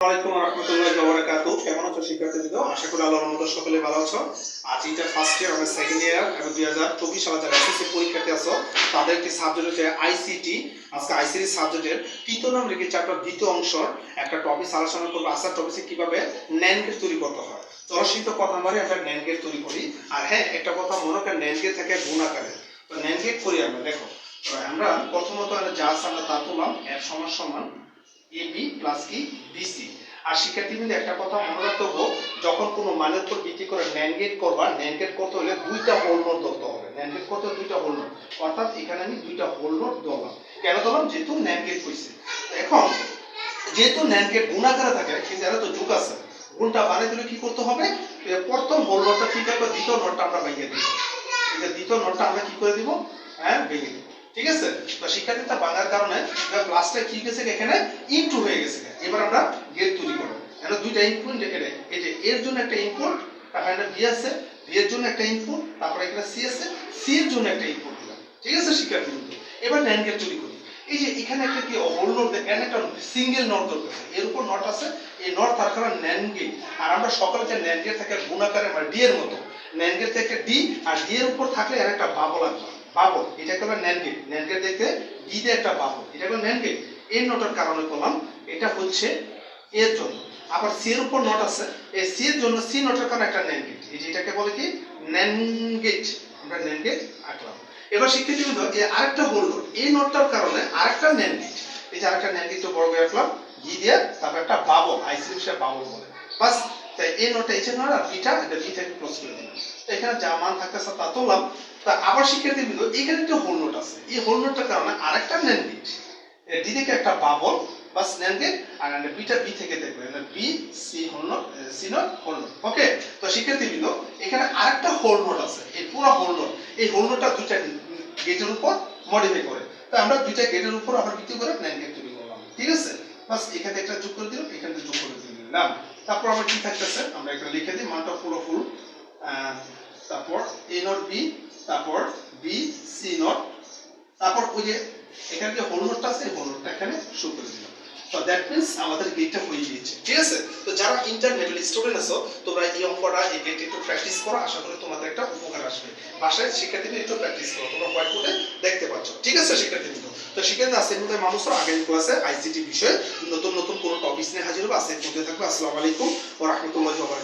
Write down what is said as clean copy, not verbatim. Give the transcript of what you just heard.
আসসালামু আলাইকুম রাহমাতুল্লাহি ওয়া বারাকাতুহু। কেমন আছো শিক্ষার্থীবৃন্দ? আশা করি আল্লাহর রহমতে সকলে ভালো আছো। আজ এটা ফার্স্ট ইয়ার আমরা সেকেন্ড ইয়ার এবং 2024 সালে যারা এসএসসি পরীক্ষার্থী আছো তাদের একটি সাবজেক্ট হচ্ছে আইসিটি। আজকে আইসিটি সাবজেক্টের তৃতীয় নম্বরের চ্যাপ্টার দ্বিতীয় অংশের একটা টপিক আলোচনা করব। আসার টপিকে কিভাবে ন্যান্ড গেট তৈরি করতে হয়। চলচ্চিত্র কথা মানে আমরা ন্যান্ড গেট তৈরি করি। আর হ্যাঁ, একটা কথা মনে করেন ন্যান্ড গেট থাকে গুণ আকারে। তো ন্যান্ড গেট করি আমরা, দেখো আমরা প্রথমত যা আছে আমরা তা তুললাম এর সমান সমান এবি প্লাস কি বিসি। আর শিক্ষার্থীবৃন্দ একটা কথা মনে রাখতে হবে, যখন কোনো মানের উপর ভিত্তি করে ন্যান্ড গেট করবা, ন্যান্ড গেট করতে হলে দুইটা হোল নোট ধরতে হবে। ন্যান্ড গেট করতে হলে দুইটা হোল নোট, অর্থাৎ এখানে আমি দুইটা হোল নোট ধরলাম। কেন ধরলাম? যেহেতু ন্যান্ড গেট কইছে। এখন যেহেতু ন্যান্ড গেট গুণ আকারে থাকে, কিন্তু এর তো যোগ আছে, গুণটা বানাই দিলে কি করতে হবে? প্রথম হোল নোটটা ঠিক আছে, দ্বিতীয় নোটটা আমরা ভেঙে দিব। এই যে দ্বিতীয় নোটটা আমরা কি করে দিব? হ্যাঁ, ভেঙে দিব। ঠিক আছে? তো শিক্ষার্থীটা ভাঙার কারণে প্লাসটা কি গেছে, এখানে ইনটু হয়ে গেছে। এবার আমরা গেট তৈরি করব। এখানে দুইটা ইনপুট রেখে দেয়। এই যে এর জন্য একটা ইনপুট, তারপর একটা বি আছে, বি এর জন্য একটা ইনপুট, তারপর এখানে সি আছে, সি এর জন্য একটা ইনপুট দিলাম। ঠিক আছে শিক্ষার্থীবৃন্দ? এবার ন্যান্ড গেট তৈরি করি। এই যে এখানে একটা কি হোল নোট, এখানে একটা সিঙ্গেল নট দরকার, এর উপর নট আছে, এই নট তার কারণে ন্যান্ড গেট। আর আমরা সকালে যে ন্যান্ড গেট থাকে গুণ আকারে, মানে ডি এর মতো, ন্যান্ড গেট থেকে ডি, আর ডি এর উপর থাকলে এর একটা বাবল লাগবে, বাবল। এটাকে আমরা ন্যান্ড গেট, ন্যান্ড গেট দেখে ডি দিয়ে একটা বাবল, এটা হলো ন্যান্ড গেট। এর নোটের কারণে করলাম, এটা হচ্ছে এর জন্য। আবার সি এর উপর নট আছে, এই সি এর জন্য সি নোটের কারণে একটা ন্যান্ড গেট, এই যে এটাকে বলে কি ন্যান্ড গেট। আমরা ন্যান্ড গেট আঁকলাম। এবার শিক্ষার্থীবৃন্দ এই আরেকটা হোল নোট, এই নোটটার কারণে আরেকটা ন্যান্ড গেট, এই যে আরেকটা ন্যান্ড গেট বড় করে রাখলাম জি দিয়ে, তারপর একটা বাবল, আইসিটি বিষয়ে বাবল বলে। বাস, তাই এই নোটটা এই যে নট আর বিটা, এটা বি থেকে ক্লোজ করে দিলাম। এখানে যা মান থাকতেছে তা তুললাম। তা আবার শিক্ষার্থীবৃন্দ এখানে একটা হোল নোট আছে, এই হোল নোটটার কারণে আরেকটা ন্যান্ড গেট, ডি থেকে একটা বাবল, বাস ন্যান্ড গেট। আর বিটা বি থেকে দেখবে B C whole note, C note whole note. Okay, তো শিক্ষার্থীবৃন্দ এখানে আরেকটা হোল নোট আছে, এই পুরো হোল নোট, এই হোল নোটটা দুইটা গেটের উপর মডিফাই করে। তো আমরা দুইটা গেটের উপর আবার ভিত্তি করে ন্যান্ড গেট তৈরি করলাম। ঠিক আছে? বাস এখানে একটা যোগ করে দিলাম, এখানে যোগ করে দিলাম। তারপর আমরা কি থাকতেছে আমরা এখানে লিখে দিই মানটা পুরো ফুল, তারপর এ নট বি, তারপর বি সি নট, তারপর ওই যে এখানে যে হোল নোটটা আছে, হোল নোটটা এখানে শো করে দিলাম। তো দ্যাট মিন্স আমাদের গেটটা হয়ে গিয়েছে। ঠিক আছে? তো যারা ইন্টারমিডিয়েট স্টুডেন্ট আছো, তোমরা এই অঙ্কটা, এই গেট একটু প্র্যাকটিস করো, আশা করি তোমাদের একটা উপকার আসবে। বাসায় শিক্ষার্থীদের একটু প্র্যাকটিস করো, তোমরা হোয়াইট বোর্ডে দেখতে পাচ্ছ। ঠিক আছে শিক্ষার্থীবৃন্দ? তো শিক্ষার্থী আজকের মধ্যে মানুষরা আগামী ক্লাসে আইসিটি বিষয়ে নতুন নতুন কোনো টপিক নিয়ে হাজির হবে। আজকের মধ্যে থাকবে। আসসালামু আলাইকুম ওয়া রাহমাতুল্লাহি ওয়া বারাকাতুহু।